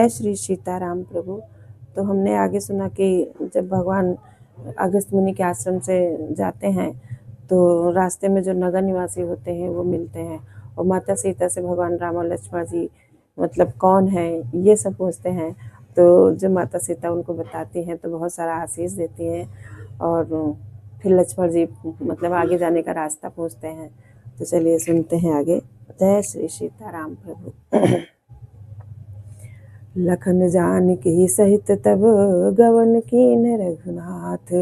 जय श्री सीताराम प्रभु। तो हमने आगे सुना कि जब भगवान अगस्त मुनि के आश्रम से जाते हैं तो रास्ते में जो नगर निवासी होते हैं वो मिलते हैं और माता सीता से भगवान राम और लक्ष्मण जी मतलब कौन है ये सब पूछते हैं। तो जो माता सीता उनको बताती हैं तो बहुत सारा आशीष देती हैं और फिर लक्ष्मण जी मतलब आगे जाने का रास्ता पूछते हैं। तो चलिए सुनते हैं आगे। जय श्री सीताराम प्रभु। लखन जानकी सहित तब गवन कीन रघुनाथ,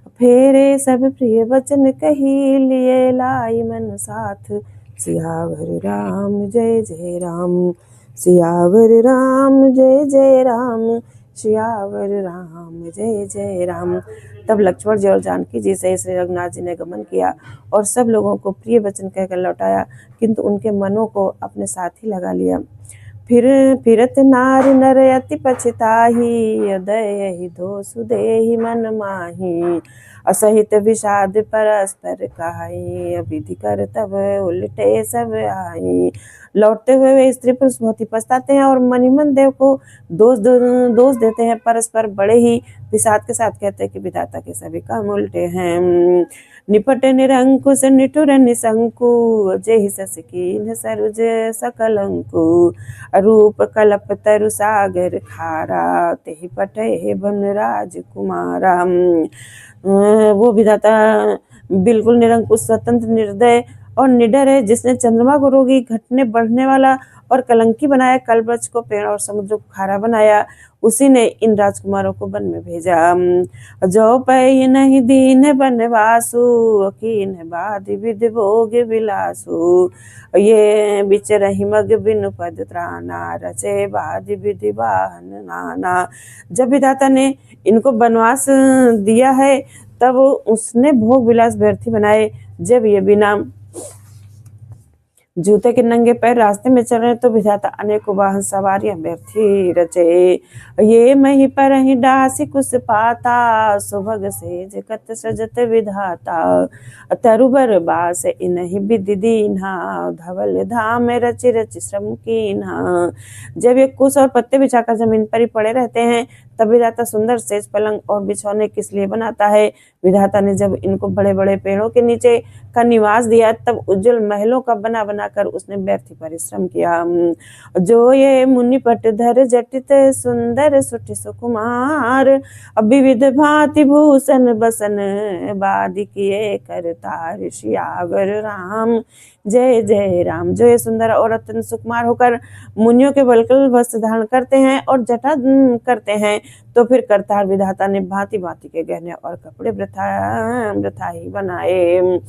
फेरे सब प्रिय वचन कही लिए लाई मन साथ। सियावर राम जय जय राम, सियावर राम जय जय राम, सियावर राम जय जय राम। तब लक्ष्मण जी और जानकी जी से श्री रघुनाथ जी ने गमन किया और सब लोगों को प्रिय वचन कहकर लौटाया, किंतु उनके मनों को अपने साथ ही लगा लिया। फिर फिरत नार नर अति पछताही, दयहि दोषु देहि मन माही। असहित विषाद परस्पर कहाई, विधि कर तब उलटे सब आई। लौटते हुए वे स्त्री पुरुष बहुत ही पछताते हैं और मणिमन देव को दोष देते हैं। परस्पर बड़े ही विषाद के साथ कहते हैं कि विधाता के सभी काम उल्टे हैं। निपट निरंकुश निठुर निशंकु, जेहि सस कीन्ह सरुज सकलंकु। रूप कलप तरु सागर खारा, तेहि पटहे बन राजकुमारा। वो विधाता बिल्कुल निरंकुश स्वतंत्र निर्दय और निडर है, जिसने चंद्रमा को रोगी घटने बढ़ने वाला और कलंकी बनाया, कल्पवृक्ष को पेड़ और समुद्र को खारा बनाया। उसी ने इन राजकुमारों को वन में भेजा। जो पै नहीं दीन बनवासु, कीन बाधि विधि भोग विलासु। ये बिचरहि मग बिनु पद त्राना, रचे बाधि विधि वाहन नाना। जब विधाता ने इनको वनवास दिया है तब उसने भोग विलास व्यर्थ बनाए। जब ये बिना जूते के नंगे पैर रास्ते में चल रहे तो विधाता अनेकों वाहन सवारियां व्यर्थी रचे। ये मही पर ही डासी कुछ पाता, सुभग से जगत सजत विधाता। तरुबर बास इनहि विधि दीन्हा, धवल धाम रच रच श्रम कीन्हा। जब ये कुश और पत्ते बिछाकर जमीन पर ही पड़े रहते हैं तब विधाता सुंदर सेज पलंग और बिछौने किस लिए बनाता है। विधाता ने जब इनको बड़े बड़े पेड़ों के नीचे का निवास दिया तब उज्जवल महलों का बना बनाकर उसने व्यर्थ परिश्रम किया। जो ये मुनि पट धर जटित सुंदर सुठि सुकुमार, विविध भांति भूषण बसन बादि किए करतार। सियावर राम जय जय राम। जो ये सुंदर और अत्यंत सुकुमार होकर मुनियों के वल्कल वस्त्र धारण करते हैं और जटा करते हैं, तो फिर करतार विधाता ने भांति भांति के गहने और कपड़े वृथा ही बनाए।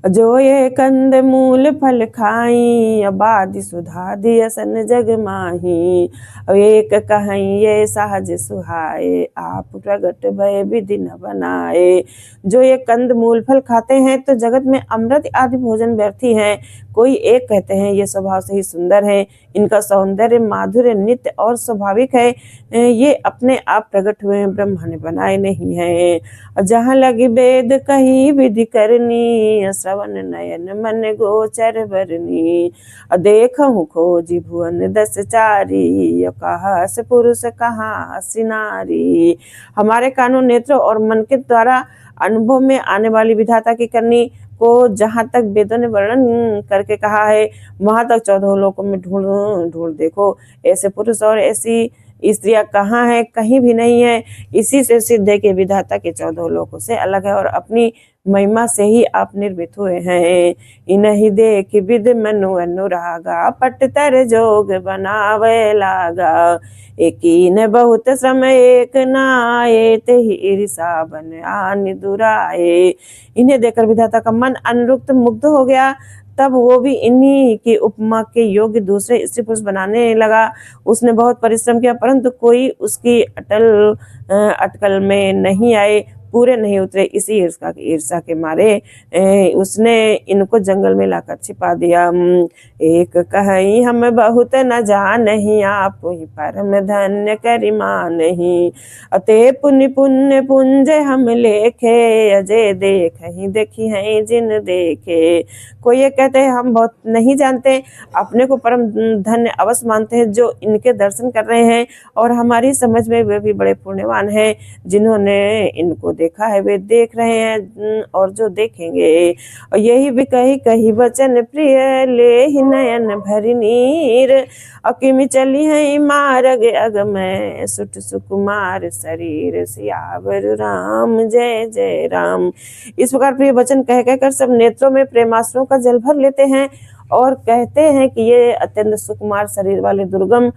जो ये कंद मूल फल खाई, बादि सुधा दियसन जग माही। एक कहीं ये सहज सुहाए, आप प्रगट भय विधि न बनाए। जो ये कंद मूल फल खाते हैं तो जगत में अमृत आदि भोजन व्यर्थी हैं। कोई एक कहते हैं ये स्वभाव से ही सुंदर है, इनका सौंदर्य माधुर्य नित्य और स्वाभाविक है, ये अपने आप प्रकट हुए हैं, ब्रह्मा ने बनाए नहीं है। जहाँ लगी वेद कही विधि करनी, श्रवण नयन मन गोचर बरनी। देखहु खोजी भुवन दस चारी, कहा से पुरुष कहाँ से नारी। हमारे कानों नेत्र और मन के द्वारा अनुभव में आने वाली विधाता की करनी को जहाँ तक वेदों ने वर्णन करके कहा है वहां तक 14 लोकों में ढूंढ देखो। ऐसे पुरुष और ऐसी स्त्रियां कहाँ है? कहीं भी नहीं है। इसी से सिद्ध है कि विधाता के 14 लोकों से अलग है और अपनी महिमा से ही आप निर्मित हुए हैं। इन्हीं देख विद मनु अनुरागा, पट तर जोग बनावे लागा। एक न बहुत श्रम एक नाये, तेहि ईर्षा बन आन दुराए। इन्हें देखकर विधाता का मन अनुरुक्त मुग्ध हो गया, तब वो भी इन्हीं की उपमा के योग्य दूसरे स्त्री पुरुष बनाने लगा। उसने बहुत परिश्रम किया परंतु कोई उसकी अटकल में नहीं आए। पूरे नहीं उतरे। इसी ईर्ष्या के मारे उसने इनको जंगल में लाकर छिपा दिया। एक कहीं हम बहुत न जानही, आप ही परम धन्य करिमा नहीं। अते पुण्य पुण्य पुंज हम लेखे, अजय देख ही देखी हैं जिन देखे। कोई ये कहते हैं हम बहुत नहीं जानते, अपने को परम धन्य अवश्य मानते हैं जो इनके दर्शन कर रहे हैं, और हमारी समझ में वे भी बड़े पुण्यवान हैं जिन्होंने इनको देखा है, वे देख रहे हैं और जो देखेंगे। और यही भी कही कही वचन प्रिय, ले ही नयन भरी नीर। अकिमी चली है मार्ग अग में, सुट सुकुमार शरीर। सियावर राम जय जय राम। इस प्रकार प्रिय वचन कह कहकर सब नेत्रों में प्रेमाश्रुओं का जल भर लेते हैं और कहते हैं कि ये अत्यंत सुकुमार शरीर वाले दुर्गम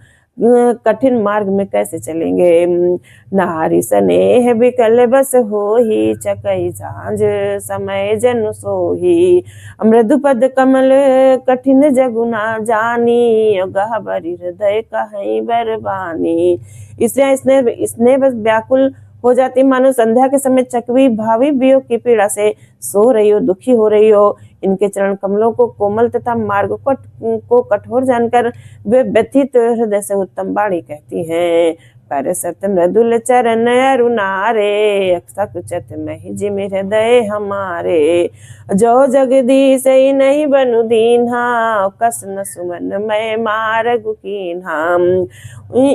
कठिन मार्ग में कैसे चलेंगे। नारी स्नेह विकल बस हो ही, चकई झांझ समय जन सोही। मृदुपद कमल कठिन जगुना जानी, गहबरी हृदय कहीं बरबानी। इसने बस व्याकुल हो जाती, मानो संध्या के समय चकवी भावी वियोग की पीड़ा से सो रही हो, दुखी हो रही हो। इनके चरण कमलों को कोमल तथा मार्ग को कठोर जानकर वे व्यथित हृदय से उत्तम वाणी कहती हैं। पर सत मृदुल चरण अरुणारे, सकुचत महि जिमि हृदय हमारे। जो जगदीश नहीं बनु दीन्हा, कस न सुमन मैं मार्ग कीन्हा।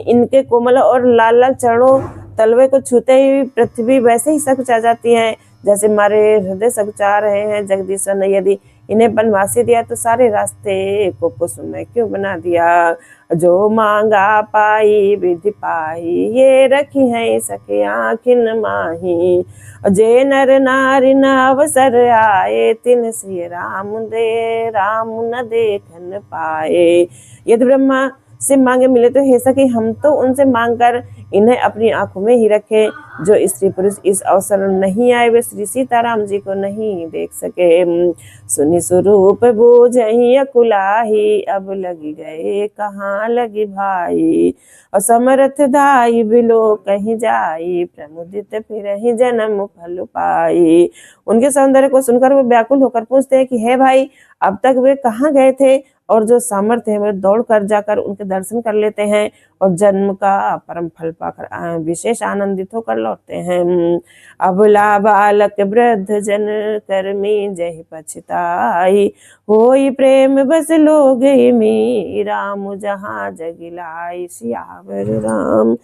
इनके कोमल और लाल लाल चरणों तलवे को छूते ही पृथ्वी वैसे ही सकुचा जाती है जैसे हमारे हृदय सकुचा रहे हैं। जगदीश्वर ने यदि इन्हें बनवासी दिया तो सारे रास्ते को कुसुमय क्यों बना दिया। जो मांगा पाई विधि पाई, ये रखी है सके आखिन माही। जे नर नारी न अवसर आए, तिन श्री राम दे राम न देखन पाए। यदि ब्रह्मा से मांगे मिले तो हे सके हम तो उनसे मांगकर इन्हें अपनी आंखों में ही रखे। जो स्त्री पुरुष इस अवसर नहीं आए वे श्री सीताराम जी को नहीं देख सके। सुनि स्वरूप बूझहि अकुलाही, अब लगी गए कहाँ लगी भाई। असमर्थ दाई बिलो कहीं जाई, प्रमुदित फिर ही जन्म फल पाई। उनके सौंदर्य को सुनकर वो व्याकुल होकर पूछते हैं कि हे भाई, अब तक वे कहाँ गए थे। और जो सामर्थ्य है वे दौड़ कर जाकर उनके दर्शन कर लेते हैं और जन्म का परम फल पाकर विशेष आनंदित होकर लौटते हैं। अबला बालक वृद्ध जन कर्मी जय पछताई, होई प्रेम बस लोग में राम जहाँ जगिलाई। सियावर राम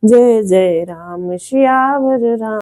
जय जय राम, सियावर राम।